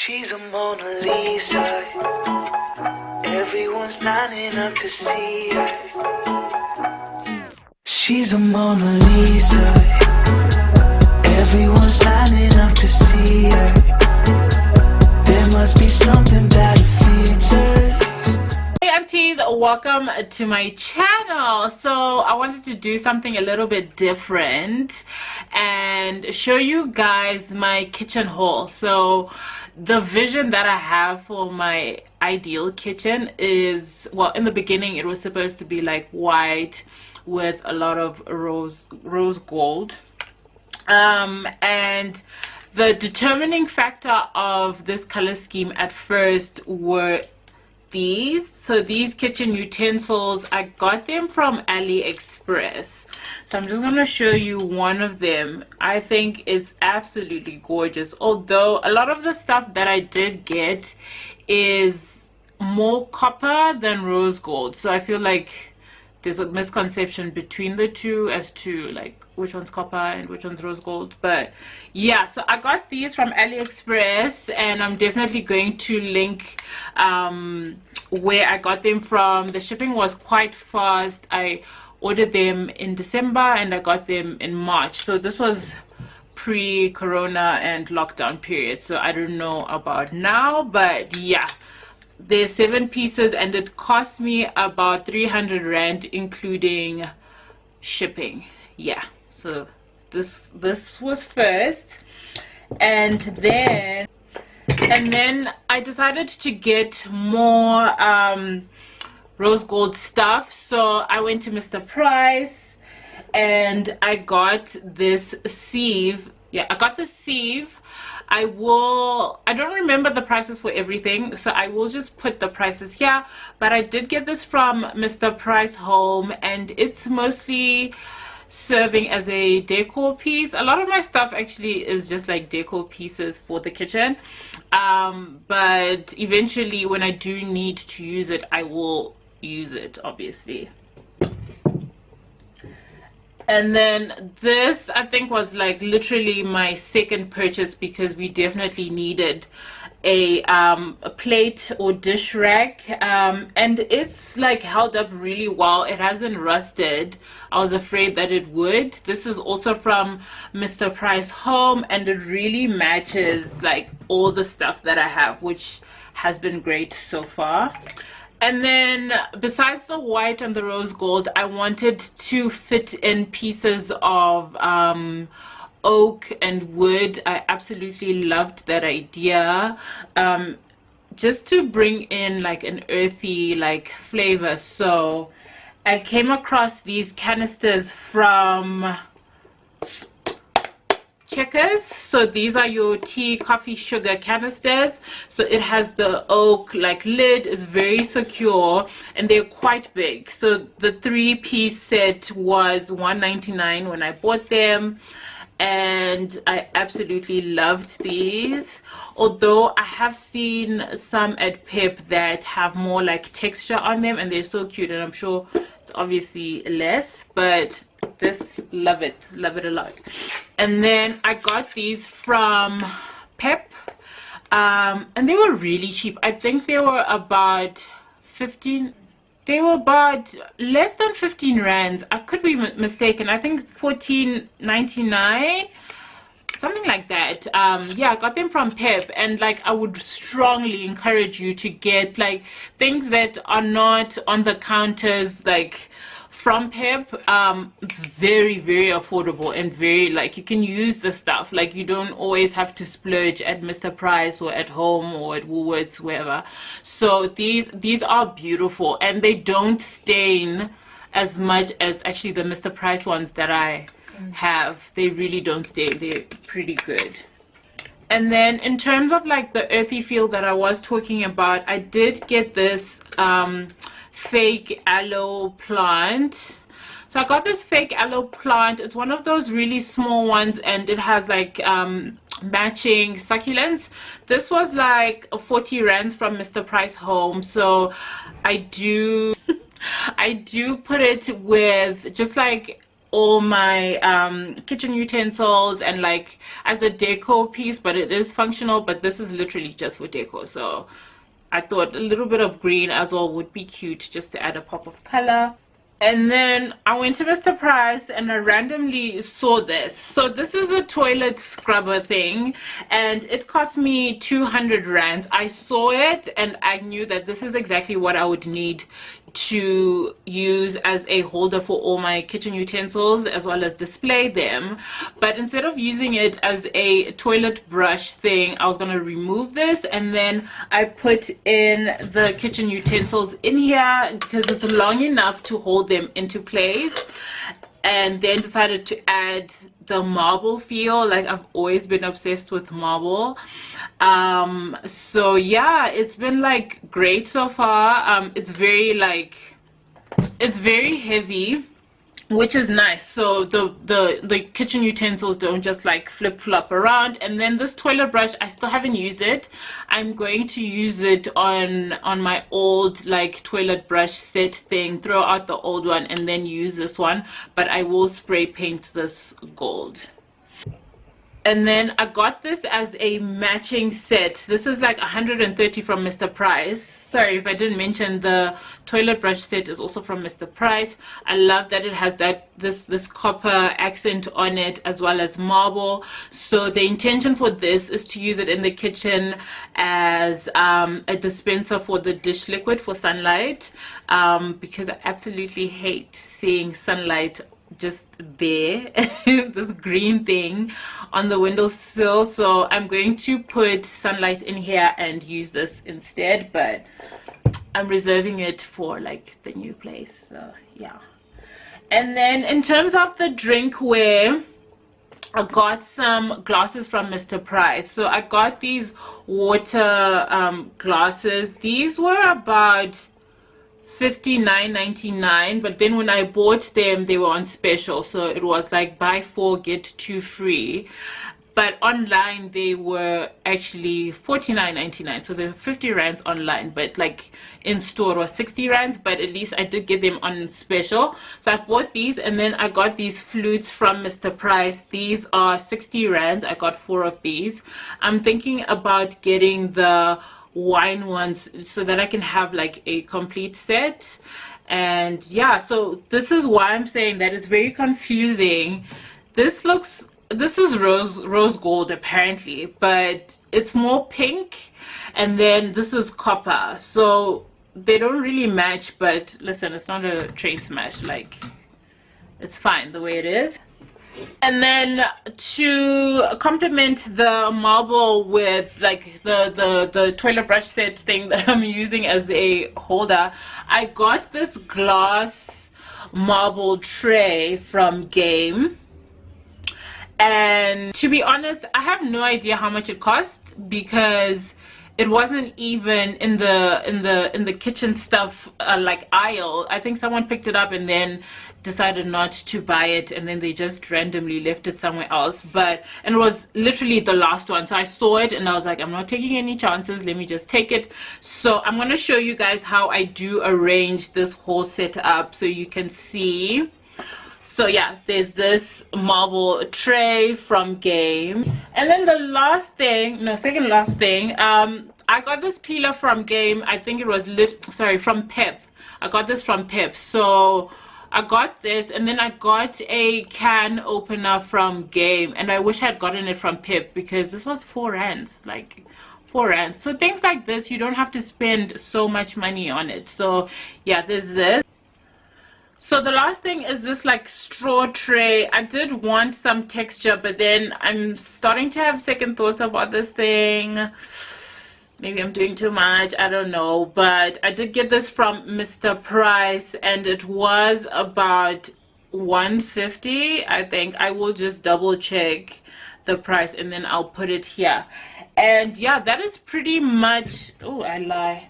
She's a Mona Lisa. Everyone's lining up to see her. She's a Mona Lisa. Everyone's lining up to see her. There must be something about her features. Hey aunties, welcome to my channel. So I wanted to do something a little bit different and show you guys my kitchen haul. So the vision that I have for my ideal kitchen is, well, in the beginning it was supposed to be like white with a lot of rose gold, and the determining factor of this color scheme at first were these. So these kitchen utensils, I got them from Aliexpress. So I'm just going to show you one of them. I think it's absolutely gorgeous, although a lot of the stuff that I did get is more copper than rose gold. So I feel like there's a misconception between the two as to like which one's copper and which one's rose gold. But yeah, so I got these from AliExpress, and I'm definitely going to link where I got them from. The shipping was quite fast. I ordered them in December and I got them in March, so this was pre-corona and lockdown period, so I don't know about now. But yeah, there's 7 pieces and it cost me about 300 rand including shipping. Yeah, so this was first, and then I decided to get more rose gold stuff. So I went to Mr. Price and I got this sieve. Yeah, I got the sieve. I don't remember the prices for everything, so I will just put the prices here, but I did get this from Mr. Price Home, and it's mostly serving as a decor piece. A lot of my stuff actually is just like decor pieces for the kitchen, but eventually when I do need to use it, I will use it, obviously. And then this, I think, was like literally my second purchase, because we definitely needed a plate or dish rack, and it's like held up really well. It hasn't rusted. I was afraid that it would. This is also from Mr. Price Home, and it really matches like all the stuff that I have, which has been great so far. And then besides the white and the rose gold, I wanted to fit in pieces of oak and wood. I absolutely loved that idea, just to bring in like an earthy like flavor. So I came across these canisters from Checkers. So these are your tea, coffee, sugar canisters. So it has the oak like lid, is very secure, and they're quite big. So the 3-piece set was $1.99 when I bought them, and I absolutely loved these. Although I have seen some at Pep that have more like texture on them, and they're so cute, and I'm sure it's obviously less, but this, love it a lot. And then I got these from Pep, and they were really cheap. I think they were about 15, they were about less than 15 rands. I could be mistaken. I think 14.99, something like that. Yeah, I got them from Pep, and like I would strongly encourage you to get like things that are not on the counters, like from Pep. It's very, very affordable, and very like you can use the stuff. Like you don't always have to splurge at Mr. Price or at home or at Woolworths, wherever. So these are beautiful, and they don't stain as much as actually the Mr. Price ones that I have. They really don't stain. They're pretty good. And then in terms of like the earthy feel that I was talking about, I did get this fake aloe plant. So I got this fake aloe plant. It's one of those really small ones, and it has like matching succulents. This was like 40 rands from Mr. Price Home. So I do put it with just like all my kitchen utensils and like as a decor piece, but it is functional. But this is literally just for decor, so I thought a little bit of green as well would be cute, just to add a pop of color. And then I went to Mr. Price and I randomly saw this. So this is a toilet scrubber thing and it cost me 200 rands. I saw it and I knew that this is exactly what I would need to use as a holder for all my kitchen utensils as well as display them. But instead of using it as a toilet brush thing, I was going to remove this, and then I put in the kitchen utensils in here because it's long enough to hold them into place, and then decided to add the marble feel. Like, I've always been obsessed with marble. So yeah, it's been like great so far. It's very like, it's very heavy, which is nice, so the kitchen utensils don't just like flip-flop around. And then this toilet brush, I still haven't used it. I'm going to use it on my old like toilet brush set thing, throw out the old one and then use this one, but I will spray paint this gold. And then I got this as a matching set. This is like 130 from Mr. Price. Sorry if I didn't mention, the toilet brush set is also from Mr. Price. I love that it has that this copper accent on it as well as marble. So the intention for this is to use it in the kitchen as a dispenser for the dish liquid for sunlight, because I absolutely hate seeing sunlight just there, this green thing on the windowsill. So I'm going to put sunlight in here and use this instead, but I'm reserving it for like the new place. So yeah. And then in terms of the drinkware, I got some glasses from Mr. Price. So I got these water glasses. These were about $59.99, but then when I bought them they were on special, so it was like buy 4 get 2 free. But online they were actually $49.99, so they were 50 rands online, but like in store was 60 rands. But at least I did get them on special, so I bought these. And then I got these flutes from Mr. Price. These are 60 rands. I got 4 of these. I'm thinking about getting the wine ones so that I can have like a complete set. And yeah, so this is why I'm saying that it's very confusing. This is rose gold apparently, but it's more pink, and then this is copper, so they don't really match. But listen, it's not a train smash, like it's fine the way it is. And then to complement the marble with like the toilet brush set thing that I'm using as a holder, I got this glass marble tray from Game. And to be honest, I have no idea how much it cost, because it wasn't even in the kitchen stuff like aisle. I think someone picked it up and then decided not to buy it, and then they just randomly left it somewhere else. And it was literally the last one, so I saw it and I was like, I'm not taking any chances, let me just take it. So I'm going to show you guys how I do arrange this whole setup so you can see. So yeah, there's this marble tray from Game. And then the last thing, no, second last thing, I got this peeler from Game. I think it was from Pep. I got this from Pep. So I got this, and then I got a can opener from Game, and I wish I had gotten it from Pep because this was 4 rands, like 4 rands. So things like this, you don't have to spend so much money on it. So yeah, there's this. So the last thing is this like straw tray. I did want some texture, but then I'm starting to have second thoughts about this thing. Maybe I'm doing too much, I don't know. But I did get this from Mr. Price, and it was about $150, I think. I will just double check the price and then I'll put it here. And yeah, that is pretty much, oh, I lie.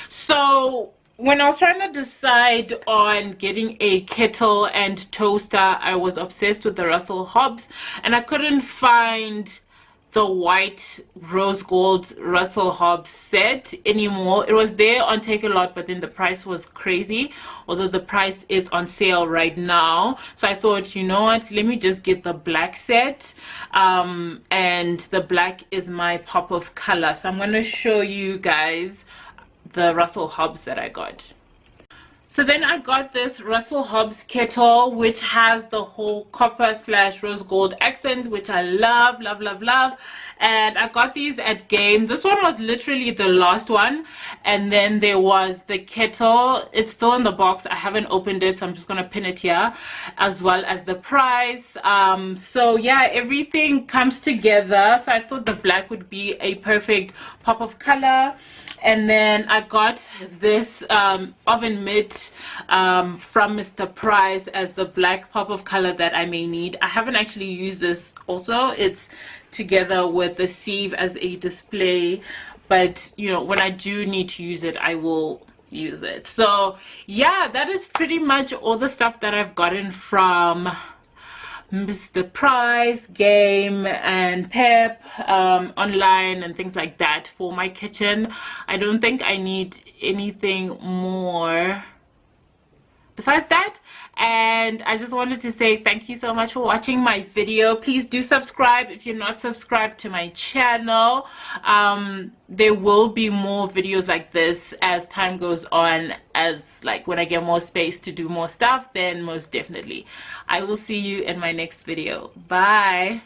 So when I was trying to decide on getting a kettle and toaster, I was obsessed with the Russell Hobbs, and I couldn't find the white rose gold Russell Hobbs set anymore. It was there on Take a Lot, but then the price was crazy, although the price is on sale right now. So I thought, you know what, let me just get the black set, and the black is my pop of color. So I'm going to show you guys the Russell Hobbs that I got. So then I got this Russell Hobbs kettle, which has the whole copper / rose gold accent, which I love, love, love, love. And I got these at Game. This one was literally the last one. And then there was the kettle. It's still in the box. I haven't opened it, so I'm just going to pin it here, as well as the price. So yeah, everything comes together. So I thought the black would be a perfect pop of color. And then I got this oven mitt from Mr Price as the black pop of color that I may need. I haven't actually used this also. It's together with the sieve as a display, but you know, when I do need to use it, I will use it. So yeah, that is pretty much all the stuff that I've gotten from Mr Price, Game, and Pep, online and things like that for my kitchen. I don't think I need anything more besides that. And I just wanted to say thank you so much for watching my video. Please do subscribe if you're not subscribed to my channel. There will be more videos like this as time goes on, as like when I get more space to do more stuff, then most definitely I will see you in my next video. Bye.